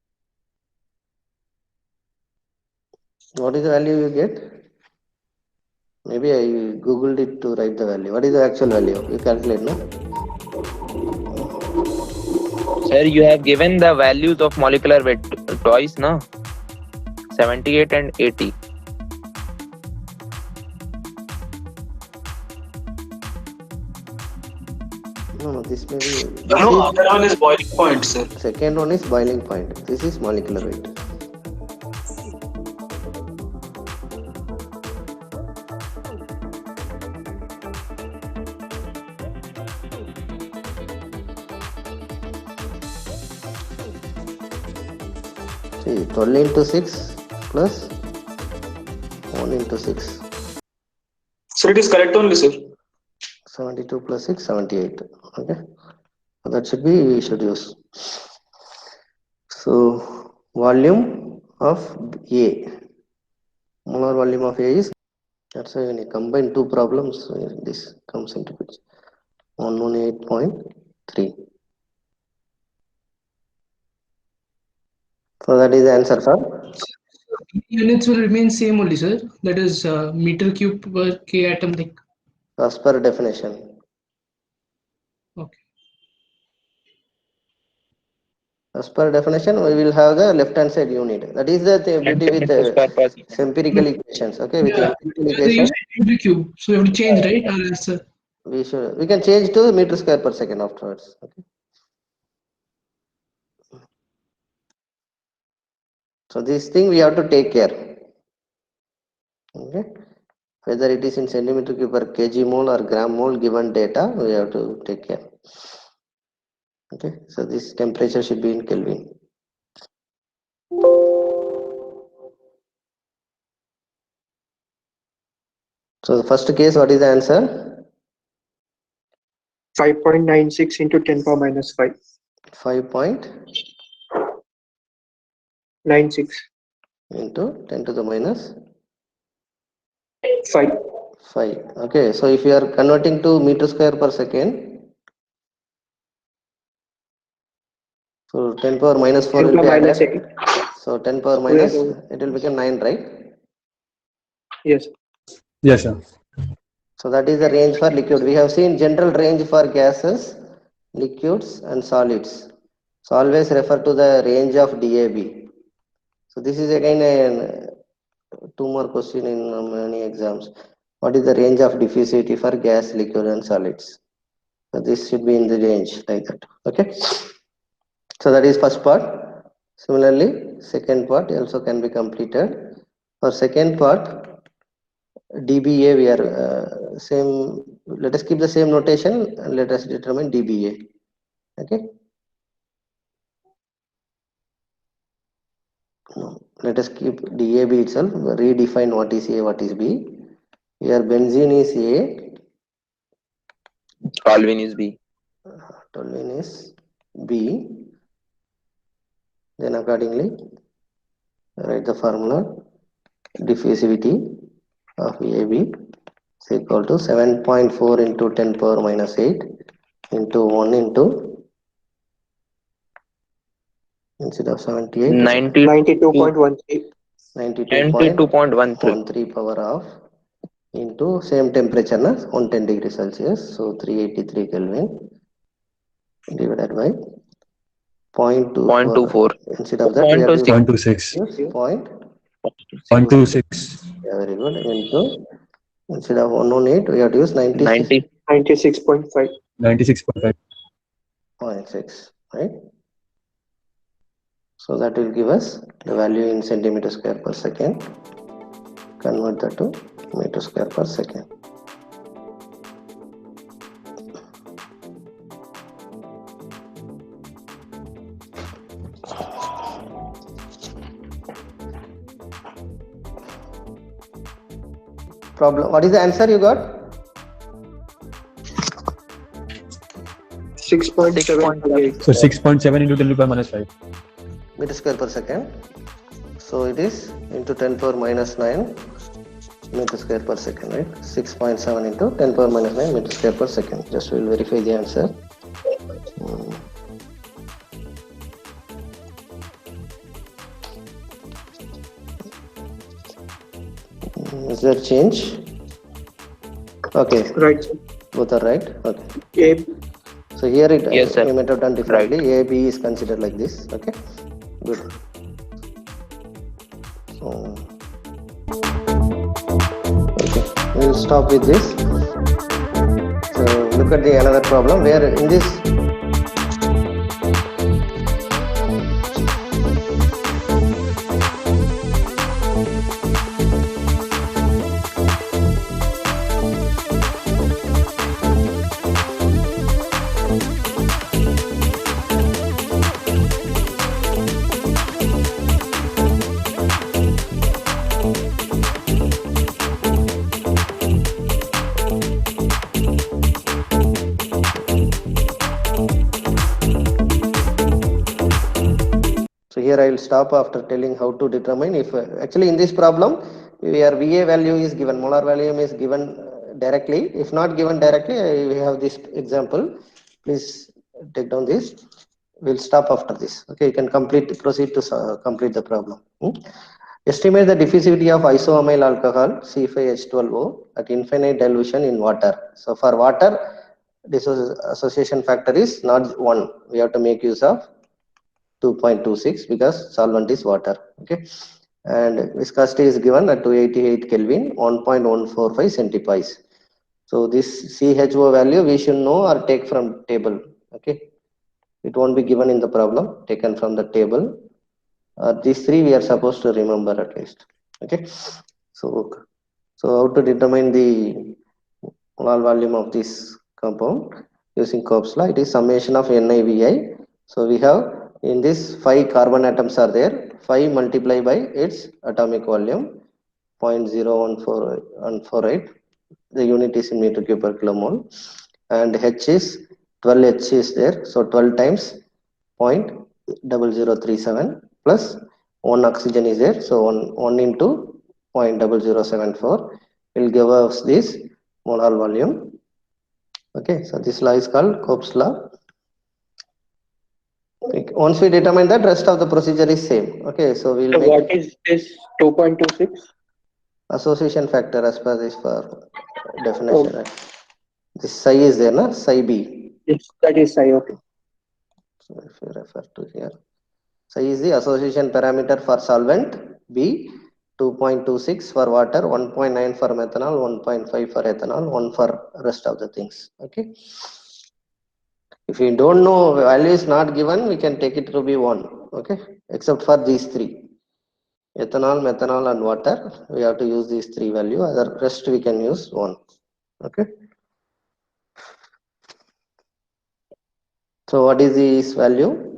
What is the value you get? Maybe I googled it to write the value. What is the actual value? You calculate, no? Sir, you have given the values of molecular weight twice, no? 78 and 80. No, this may be. No, other one is boiling point, sir. Second one is boiling point. This is molecular weight. See, 12 into 6 plus 1 into 6. So it is correct only, sir. 72 plus 6, 78. Okay. So that should be, we should use. So, volume of A. Molar volume of A is, that's why when you combine two problems, this comes into picture. 118.3. So that is the answer for Units will remain same only, sir. That is meter cube per K atom. Like, as per definition. okay. As per definition, we will have the left hand side unit. That is the beauty with empirical equations. Okay, with Yeah, empirical you equation, said meter cube, so we have to change, right? Our answer. we can change to meter square per second afterwards. Okay. So this thing we have to take care. Okay. Whether it is in centimeter cube per kg mole or gram mole given data, we have to take care. Okay. So this temperature should be in Kelvin. So the first case, what is the answer? 5.96 into 10 power minus 5. 5.96 into 10 to the minus 5. 5. Okay, so if you are converting to meter square per second, so 10 power minus 4 10 will be power minus added. 8. So 10 power minus, it will become 9, right? Yes. Yes, sir. So that is the range for liquid. We have seen general range for gases, liquids and solids. So always refer to the range of DAB. So this is again two more question in many exams. What is the range of diffusivity for gas, liquid and solids? So this should be in the range like that. Okay. So that is first part. Similarly, second part also can be completed. For second part, dBA we are same. Let us keep the same notation and let us determine dBA. Okay. Let us keep DAB itself. Redefine what is A, what is B. Here benzene is A. Toluene is B. Toluene is B. Then accordingly write the formula. Diffusivity of AB is equal to 7.4 into 10 power minus 8 into 1 into, instead of 78, 92.13. 92.13 power of into same temperature, 110 degrees Celsius. So 383 Kelvin divided by 0.24. 0.24. Instead of that, we have to 0.26. 0.26. point. 0.26. Yeah, very good. Into instead of 118, we have to use 96. 90. 96.5. 96.5. 0.6, right? So that will give us the value in centimeter square per second. Convert that to meter square per second. Problem. What is the answer you got? 6.7. So 6.7 into 10 to the power minus 5. Meter square per second. So it is into 10 power minus 9 meter square per second, right? 6.7 into 10 power minus 9 meter square per second. Just we'll verify the answer. Is there change? Okay, Right. both are right. Okay. A. So here it Yes, sir. you might have done differently. A, B is considered like this. Okay, good. So, okay, we'll stop with this. So look at the another problem where in this here I will stop after telling how to determine if actually in this problem where VA value is given, molar volume is given directly. If not given directly, we have this example. Please take down this. We'll stop after this. Okay, you can proceed to complete the problem. Estimate the diffusivity of isoamyl alcohol C5H12O at infinite dilution in water. So for water, this association factor is not 1. We have to make use of 2.26 because solvent is water. Okay, and viscosity is given at 288 Kelvin, 1.145 centipies. So this CHO value we should know or take from table. Okay, it won't be given in the problem, taken from the table. These three we are supposed to remember at least. Okay, so how to determine the molar volume of this compound using Cope's law? It is summation of NiVi. So we have in this 5 carbon atoms are there. 5 multiplied by its atomic volume 0.01448. The unit is in meter cube per kilomole, and H is 12 H is there. So 12 times 0.0037 plus 1 oxygen is there. So 1 into 0.0074 will give us this molar volume. Okay, so this law is called Cope's law. Once we determine that, rest of the procedure is same. Okay, so we'll So make what is this 2.26? association factor as per this for definition. Right? This psi is there, na? Psi B. Yes, that is psi. Okay. So if you refer to here, psi is the association parameter for solvent. B 2.26 for water, 1.9 for methanol, 1.5 for ethanol, 1 for rest of the things. Okay. If we don't know value is not given, we can take it to be 1. Okay, except for these three: ethanol, methanol, and water. We have to use these 3 value. Other rest we can use 1. Okay. So what is this value?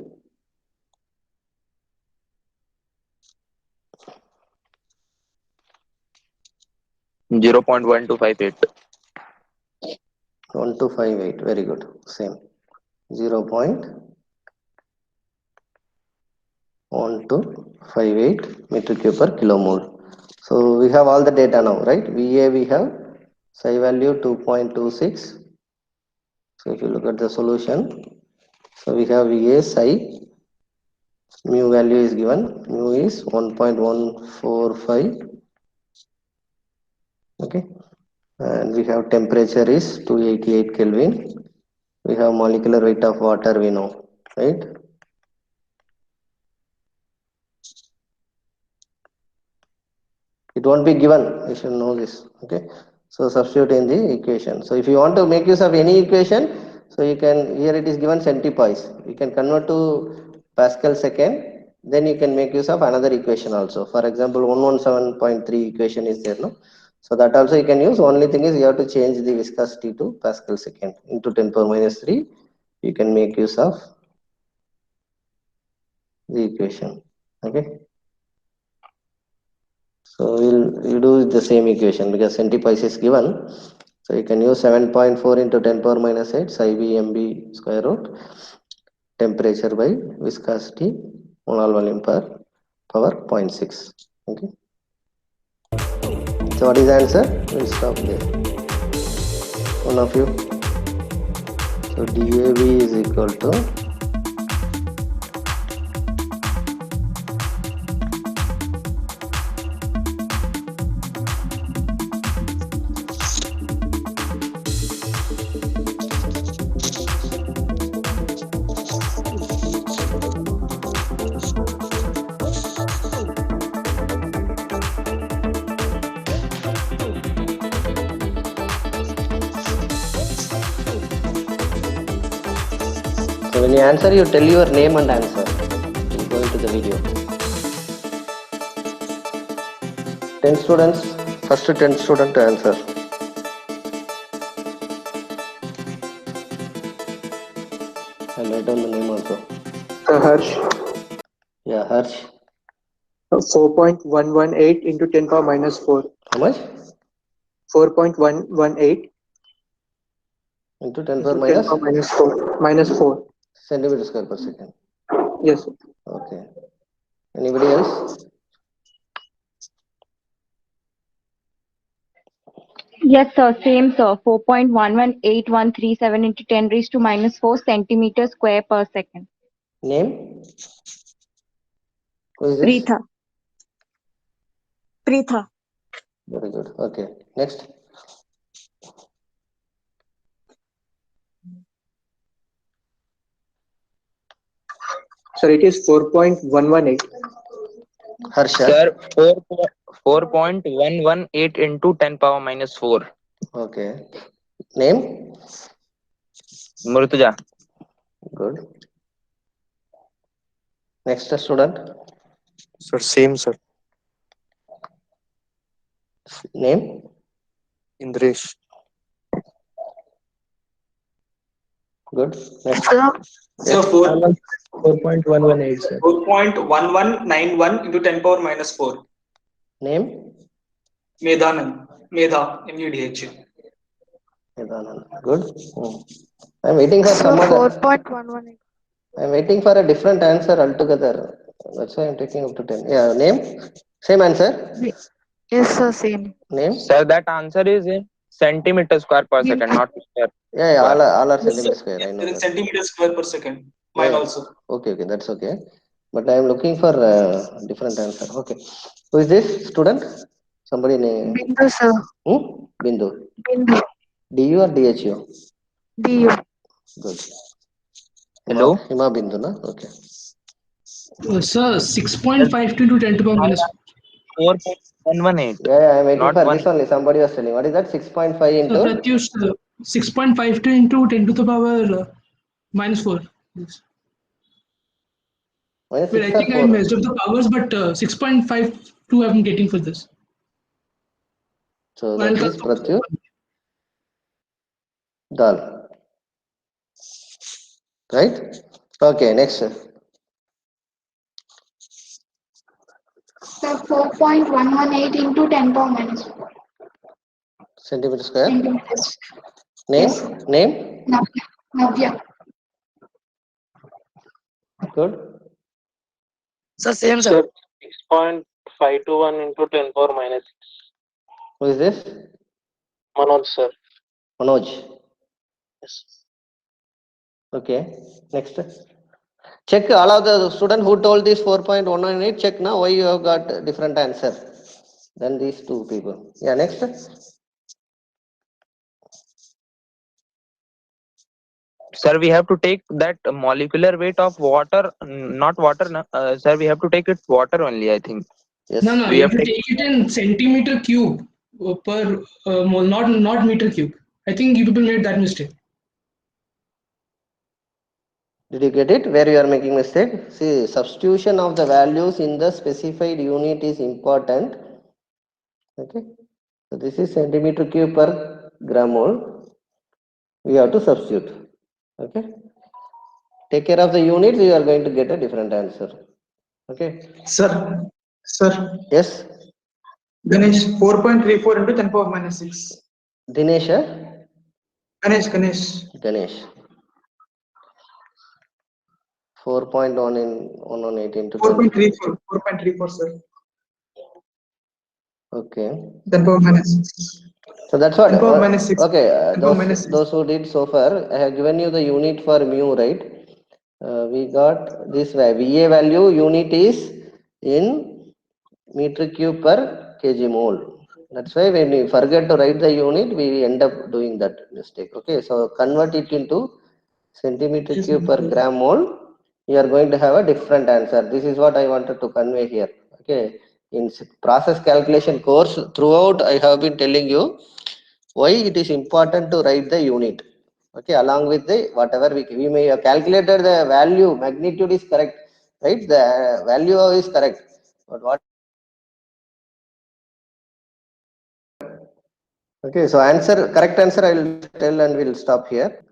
Zero point 0.1258. 1258. Very good. Same. 0.1258 meter cube per kilomole. So we have all the data now, right? VA we have psi value 2.26. So if you look at the solution, so we have VA psi, mu value is given, mu is 1.145. Okay, and we have temperature is 288 Kelvin. We have molecular weight of water, we know, right? It won't be given. You should know this. Okay. So substitute in the equation. So if you want to make use of any equation, so you can, here it is given centipoise. You can convert to Pascal second. Then you can make use of another equation also. For example, 117.3 equation is there, no? So that also you can use. Only thing is you have to change the viscosity to Pascal second into 10 power minus 3. You can make use of the equation. Okay. So you do the same equation because centipoise is given. So you can use 7.4 into 10 power minus 8 psi v mb square root temperature by viscosity mole volume per power 0.6. Okay. So what is the answer? We'll stop there. One of you. So DAB is equal to So when you answer, you tell your name and answer. We'll go into the video. 10 students, first 10 student to answer. I'll write down the name also. Harsh. Yeah, Harsh. 4.118 into 10 power minus 4. How much? 4.118 Into 10 into power 10 minus power minus 4. Minus 4. centimeter square per second. Yes, sir. Okay. Anybody else? Yes, sir. Same, sir. 4.118137 into 10 raised to minus 4 centimeters square per second. Name? Who is this? Preetha. Preetha. Very good. Okay. Next. Sir, it is 4.118. Harsha. Sir, 4.118 into 10 power minus 4. Okay. Name? Murtuja. Good. Next student. Sir, same, sir. Name? Indresh. Good. Next. Sir, 4.118, sir. 4.1191 into 10 power minus 4. Name? Medhanand. Medha, MEDH. Good. I'm waiting for some other. 4.118. I'm waiting for a different answer altogether. That's why I'm taking up to 10. Yeah. Name? Same answer. Yes, sir, same. Name? Sir, that answer is in centimeter square per second, not square. Yeah. All are Yes, centimeter sir. square. I Yes, know sir, in that. centimeters square per second. Mine Yeah. also. Okay. That's okay. But I'm looking for a different answer. Okay. Who is this student? Somebody name? Bindu, sir. Bindu. Bindu. DU or DHU? DU. Good. Hello? Hima Bindu, na? Okay. Sir, 6.52 into 10 to the power minus 4.118. Yeah, I'm waiting Not for one. this only. Somebody was telling. What is that? 6.5 So into? Pratyush, 6.52 into 10 to the power minus 4. Yes. Minus Well, 6 I or think I 4? messed up the powers, but 6.52 I'm getting for this. So I'll that is confirm. Pratyush Dal. Right? Okay, next. Sir, 4.118 into 10 power minus 4 Centimeter square. centimeters. Name? Yes, sir. Name? Navya. Navya. Good. Sir, same, sir. 6.521 into 10 power minus 6. Who is this? Manoj, sir. Manoj. Yes. Okay. Next. Check all of the student who told this 4.198. Check now why you have got different answer than these two people. Yeah, next. Sir, we have to take that molecular weight of water, not water. Sir, we have to take it water only, I think. Yes. No, We you have have to take it in centimeter cube per mole, not meter cube. I think you people made that mistake. Did you get it? Where you are making mistake? See, substitution of the values in the specified unit is important. Okay. So this is centimeter cube per gram mole. We have to substitute. Okay. Take care of the units. You are going to get a different answer. Okay. Sir, sir, Yes. Ganesh, 4.34 into 10 power minus 6. Dinesh. Ganesh. Ganesh. 4.1 in 118 into 10. 4.34, sir. Okay. 10 power minus 6. So that's what. 10 power minus 6. Okay. 10 power minus 6. Those who did so far, I have given you the unit for mu, right? We got this VA value unit is in meter cube per kg mole. That's why when we forget to write the unit, we end up doing that mistake. Okay. So convert it into centimeter cube per gram mole. You are going to have a different answer. This is what I wanted to convey here. Okay. In process calculation course, throughout I have been telling you why it is important to write the unit. Okay, along with the whatever we may have calculated the value, magnitude is correct, right? The value is correct, but what? Okay, so correct answer I will tell and we'll stop here.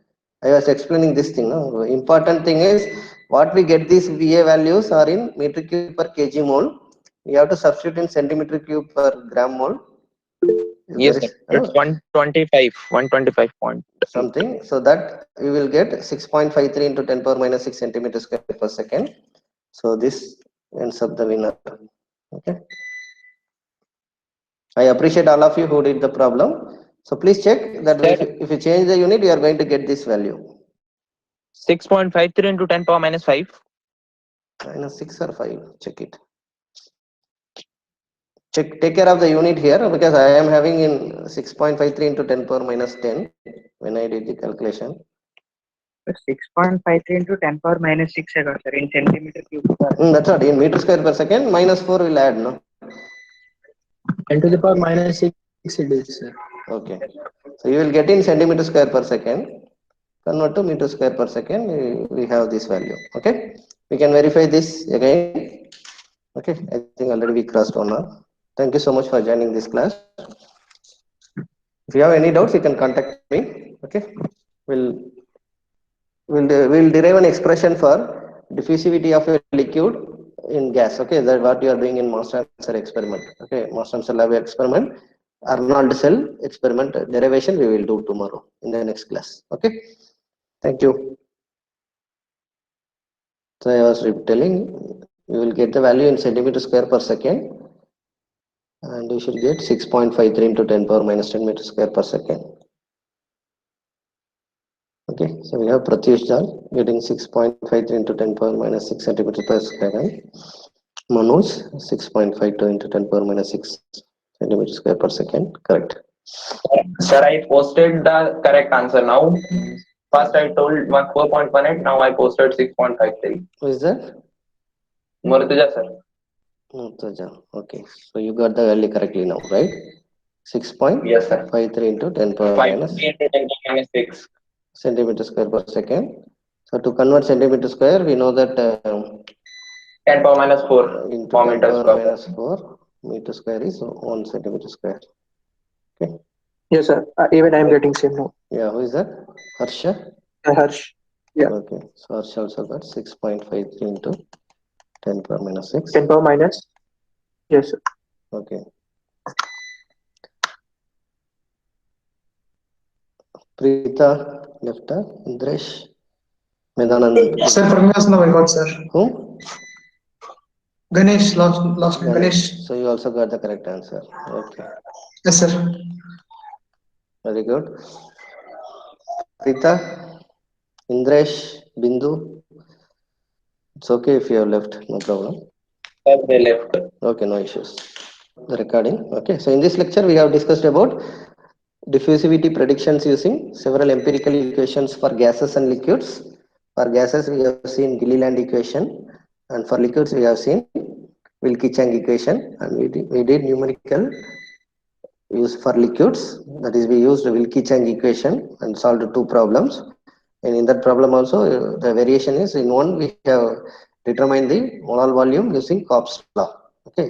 I was explaining this thing. No? Important thing is what we get these VA values are in meter cube per kg mole. We have to substitute in centimeter cube per gram mole. Yes, sir. It's 125 point something. So that we will get 6.53 into 10 power minus 6 centimeter square per second. So this ends up the winner. Okay. I appreciate all of you who did the problem. So please check that if you change the unit, you are going to get this value. 6.53 into 10 power minus 5. Minus 6 or 5. Check it. Take care of the unit here because I am having in 6.53 into 10 power minus 10 when I did the calculation. 6.53 into 10 power minus 6 sir, in centimeter cube. That's what, in meter square per second, minus 4 will add, no? 10 to the power minus 6 it is, sir. Okay. So you will get in centimeter square per second. Convert to meter square per second, we have this value. Okay. We can verify this again. Okay. I think already we crossed 1 hour. Thank you so much for joining this class. If you have any doubts, you can contact me. Okay. We'll derive an expression for diffusivity of a liquid in gas. Okay, that's what you are doing in mass transfer experiment. Okay, mass transfer lab experiment, Arnold cell experiment derivation we will do tomorrow in the next class. Okay, thank you. So I was telling you will get the value in centimeter square per second, and you should get 6.53 into 10 power minus 10 meter square per second. Okay, so we have Pratyush Jal getting 6.53 into 10 power minus 6 centimeters per second. Manoj 6.52 into 10 power minus 6 centimeters square per second. Correct. Sir, I posted the correct answer now. First I told 4.18, now I posted 6.53. Who is that? Murtuja, sir. Murtuja. Okay, so you got the value correctly now, right? 6.53 yes, sir. into 10 power minus 6 centimeters square per second. So to convert centimeter square, we know that 10 power minus 4 into 4 10 meters power square. minus 4 meter square is 1 centimeter square. Okay. Yes, sir. Even I am getting same now. Yeah, who is that? Harsha? Harsh. Yeah. Okay, so Harsha also got 6.53 into 10 power minus 6. 10 power minus. Yes, sir. Okay. Preeta left, Indresh, Medanand. Sir, from us now I got, sir. Who? Ganesh, last name, Ganesh. So you also got the correct answer. Okay. Yes, sir. Very good. Preeta, Indresh, Bindu. It's okay if you have left, no problem. Sir, they left. Okay, no issues. The recording. Okay, so in this lecture we have discussed about diffusivity predictions using several empirical equations for gases and liquids. For gases we have seen Gilliland equation, and for liquids we have seen Wilkie-Chang equation, and we did numerical use for liquids. That is, we used the Wilkie-Chang equation and solved 2 problems. And in that problem also, the variation is, in one we have determined the molal volume using Kopp's law. Okay.